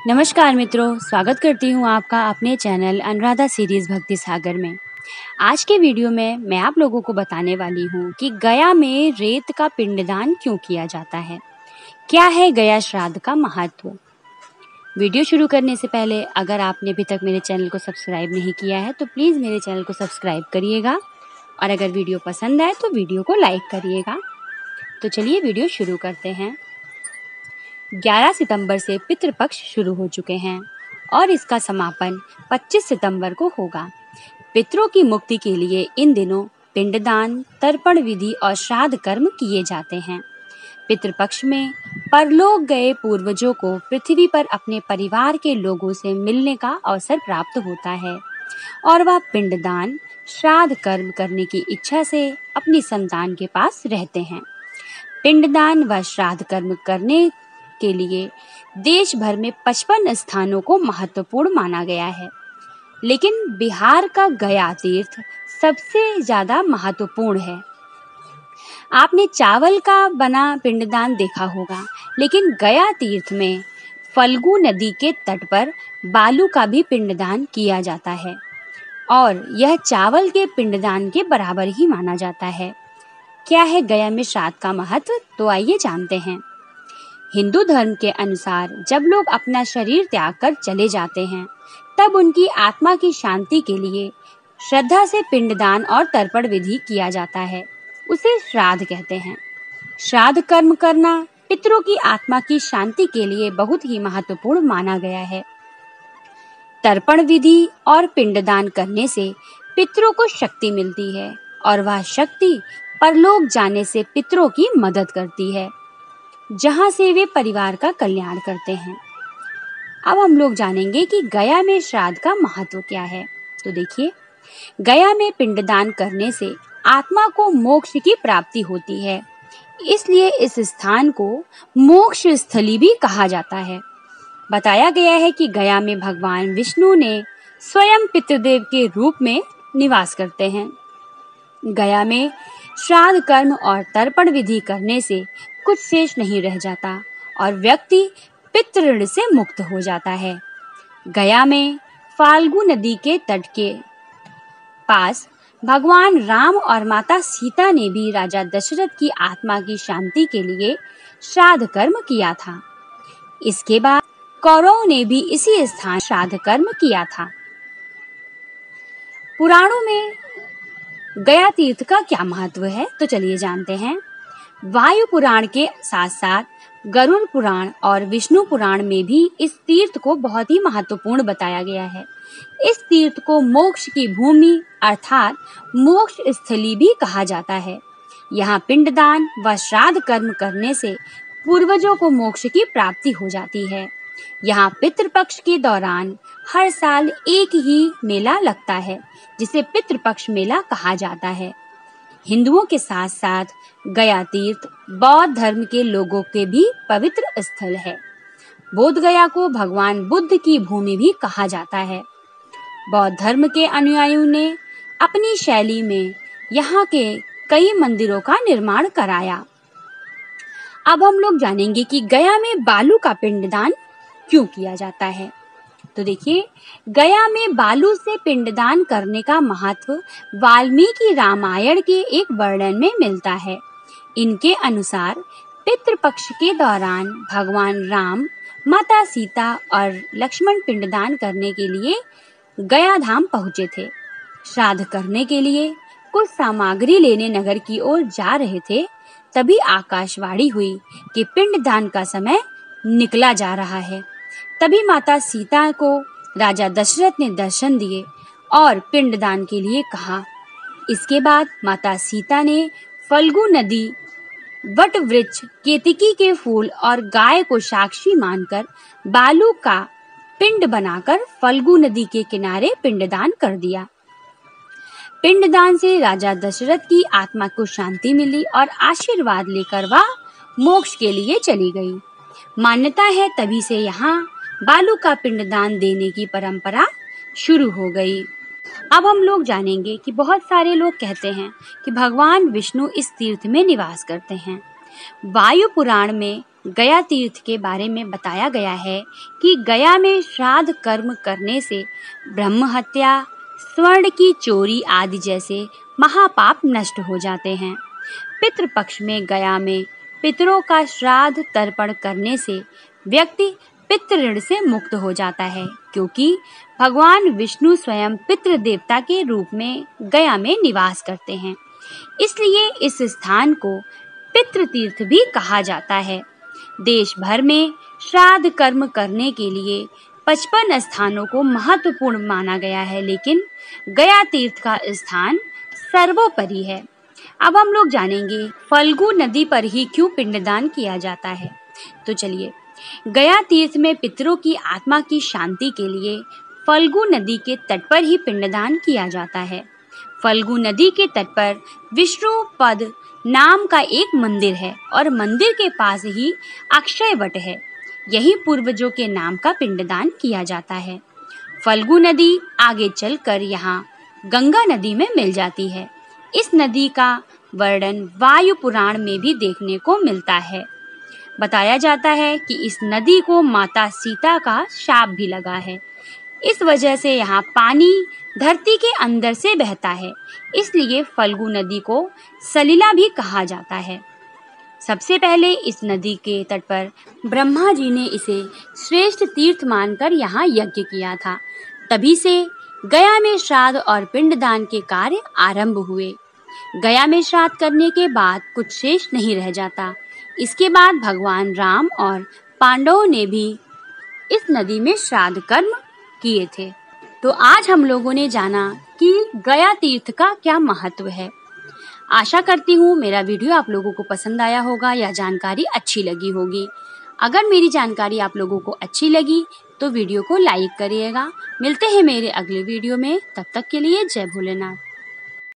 नमस्कार मित्रों, स्वागत करती हूँ आपका अपने चैनल अनुराधा सीरीज भक्ति सागर में। आज के वीडियो में मैं आप लोगों को बताने वाली हूँ कि गया में रेत का पिंडदान क्यों किया जाता है। क्या है गया श्राद्ध का महत्व। वीडियो शुरू करने से पहले अगर आपने अभी तक मेरे चैनल को सब्सक्राइब नहीं किया है तो प्लीज़ मेरे चैनल को सब्सक्राइब करिएगा और अगर वीडियो पसंद आए तो वीडियो को लाइक करिएगा। तो चलिए वीडियो शुरू करते हैं। 11 सितंबर से पितृपक्ष शुरू हो चुके हैं और इसका समापन 25 सितंबर को होगा। पितरों की मुक्ति के लिए इन दिनों पिंडदान, तर्पण विधि और श्राद्ध कर्म किए जाते हैं। पितृपक्ष में परलोक गए पूर्वजों को पृथ्वी पर अपने परिवार के लोगों से मिलने का अवसर प्राप्त होता है और वह पिंडदान, श्राद्ध कर्म करने की इच्छा से अपनी संतान के पास रहते हैं। पिंडदान व श्राद्ध कर्म करने के लिए देश भर में 55 स्थानों को महत्वपूर्ण माना गया है, लेकिन बिहार का गया तीर्थ सबसे ज्यादा महत्वपूर्ण है। आपने चावल का बना पिंडदान देखा होगा, लेकिन गया तीर्थ में फल्गु नदी के तट पर बालू का भी पिंडदान किया जाता है और यह चावल के पिंडदान के बराबर ही माना जाता है। क्या है गया में श्राद्ध का महत्व, तो आइए जानते हैं। हिंदू धर्म के अनुसार जब लोग अपना शरीर त्याग कर चले जाते हैं, तब उनकी आत्मा की शांति के लिए श्रद्धा से पिंडदान और तर्पण विधि किया जाता है। उसे श्राद्ध कहते हैं। श्राद्ध कर्म करना पितरों की आत्मा की शांति के लिए बहुत ही महत्वपूर्ण माना गया है। तर्पण विधि और पिंडदान करने से पितरों को शक्ति मिलती है और वह शक्ति परलोक जाने से पितरों की मदद करती है, जहां से वे परिवार का कल्याण करते हैं। अब हम लोग जानेंगे कि गया में श्राद्ध का महत्व क्या है। तो देखिए, गया में पिंडदान करने से आत्मा को मोक्ष की प्राप्ति होती है, इसलिए इस स्थान को मोक्ष स्थली भी कहा जाता है। बताया गया है कि गया में भगवान विष्णु ने स्वयं पितृदेव के रूप में निवास करते हैं। गया में श्राद्ध कर्म और तर्पण विधि करने से कुछ शेष नहीं रह जाता और व्यक्ति पितृ ऋण से मुक्त हो जाता है। गया में फाल्गु नदी के तट के पास भगवान राम और माता सीता ने भी राजा दशरथ की आत्मा की शांति के लिए श्राद्ध कर्म किया था। इसके बाद कौरवों ने भी इसी स्थान श्राद्ध कर्म किया था। पुराणों में गया तीर्थ का क्या महत्व है, तो चलिए जानते हैं। वायु पुराण के साथ साथ गरुड़ पुराण और विष्णु पुराण में भी इस तीर्थ को बहुत ही महत्वपूर्ण बताया गया है। इस तीर्थ को मोक्ष की भूमि अर्थात मोक्ष स्थली भी कहा जाता है। यहाँ पिंडदान व श्राद्ध कर्म करने से पूर्वजों को मोक्ष की प्राप्ति हो जाती है। यहाँ पितृपक्ष के दौरान हर साल एक ही मेला लगता है, जिसे पितृपक्ष मेला कहा जाता है। हिंदुओं के साथ साथ गया तीर्थ बौद्ध धर्म के लोगों के भी पवित्र स्थल है। बोध गया को भगवान बुद्ध की भूमि भी कहा जाता है। बौद्ध धर्म के अनुयायियों ने अपनी शैली में यहाँ के कई मंदिरों का निर्माण कराया। अब हम लोग जानेंगे कि गया में बालू का पिंडदान क्यों किया जाता है। तो देखिए, गया में बालू से पिंडदान करने का महत्व वाल्मीकि रामायण के एक वर्णन में मिलता है। इनके अनुसार पितृपक्ष के दौरान भगवान राम, माता सीता और लक्ष्मण पिंडदान करने के लिए गया धाम पहुंचे थे। श्राद्ध करने के लिए कुछ सामग्री लेने नगर की ओर जा रहे थे, तभी आकाशवाणी हुई कि पिंडदान का समय निकला जा रहा है। तभी माता सीता को राजा दशरथ ने दर्शन दिए और पिंडदान के लिए कहा। इसके बाद माता सीता ने फल्गु नदी, वट वृक्ष, केतकी के फूल और गाय को साक्षी मानकर बालू का पिंड बनाकर फल्गु नदी के किनारे पिंडदान कर दिया। पिंडदान से राजा दशरथ की आत्मा को शांति मिली और आशीर्वाद लेकर वह मोक्ष के लिए चली गई। मान्यता है तभी से यहाँ बालू का पिंडदान देने की परंपरा शुरू हो गई। अब हम लोग जानेंगे कि बहुत सारे लोग कहते हैं कि भगवान विष्णु इस तीर्थ में निवास करते हैं। वायु पुराण में गया तीर्थ के बारे में बताया गया है कि गया में श्राद्ध कर्म करने से ब्रह्म हत्या, स्वर्ण की चोरी आदि जैसे महापाप नष्ट हो जाते हैं। पितृपक्ष में गया में पितरों का श्राद्ध तर्पण करने से व्यक्ति पितृ ऋण से मुक्त हो जाता है, क्योंकि भगवान विष्णु स्वयं पितृ देवता के रूप में गया में निवास करते हैं। इसलिए इस स्थान को पितृ तीर्थ भी कहा जाता है। देश भर में श्राद्ध कर्म करने के लिए 55 स्थानों को महत्वपूर्ण माना गया है, लेकिन गया तीर्थ का स्थान सर्वोपरि है। अब हम लोग जानेंगे फल्गु नदी पर ही क्यों पिंडदान किया जाता है। तो चलिए, गया तीर्थ में पितरों की आत्मा की शांति के लिए फल्गु नदी के तट पर ही पिंडदान किया जाता है। फल्गु नदी के तट पर विष्णु पद नाम का एक मंदिर है और मंदिर के पास ही अक्षय वट है। यही पूर्वजों के नाम का पिंडदान किया जाता है। फल्गु नदी आगे चलकर यहाँ गंगा नदी में मिल जाती है। इस नदी का वर्णन वायु पुराण में भी देखने को मिलता है। बताया जाता है कि इस नदी को माता सीता का शाप भी लगा है। इस वजह से यहाँ पानी धरती के अंदर से बहता है, इसलिए फल्गु नदी को सलिला भी कहा जाता है। सबसे पहले इस नदी के तट पर ब्रह्मा जी ने इसे श्रेष्ठ तीर्थ मानकर यहाँ यज्ञ किया था। तभी से गया में श्राद्ध और पिंडदान के कार्य आरंभ हुए। गया में श्राद्ध करने के बाद कुछ शेष नहीं रह जाता। इसके बाद भगवान राम और पांडवों ने भी इस नदी में श्राद्ध कर्म किए थे। तो आज हम लोगों ने जाना कि गया तीर्थ का क्या महत्व है। आशा करती हूँ मेरा वीडियो आप लोगों को पसंद आया होगा या जानकारी अच्छी लगी होगी। अगर मेरी जानकारी आप लोगों को अच्छी लगी तो वीडियो को लाइक करिएगा। मिलते हैं मेरे अगले वीडियो में, तब तक के लिए जय भोलेनाथ।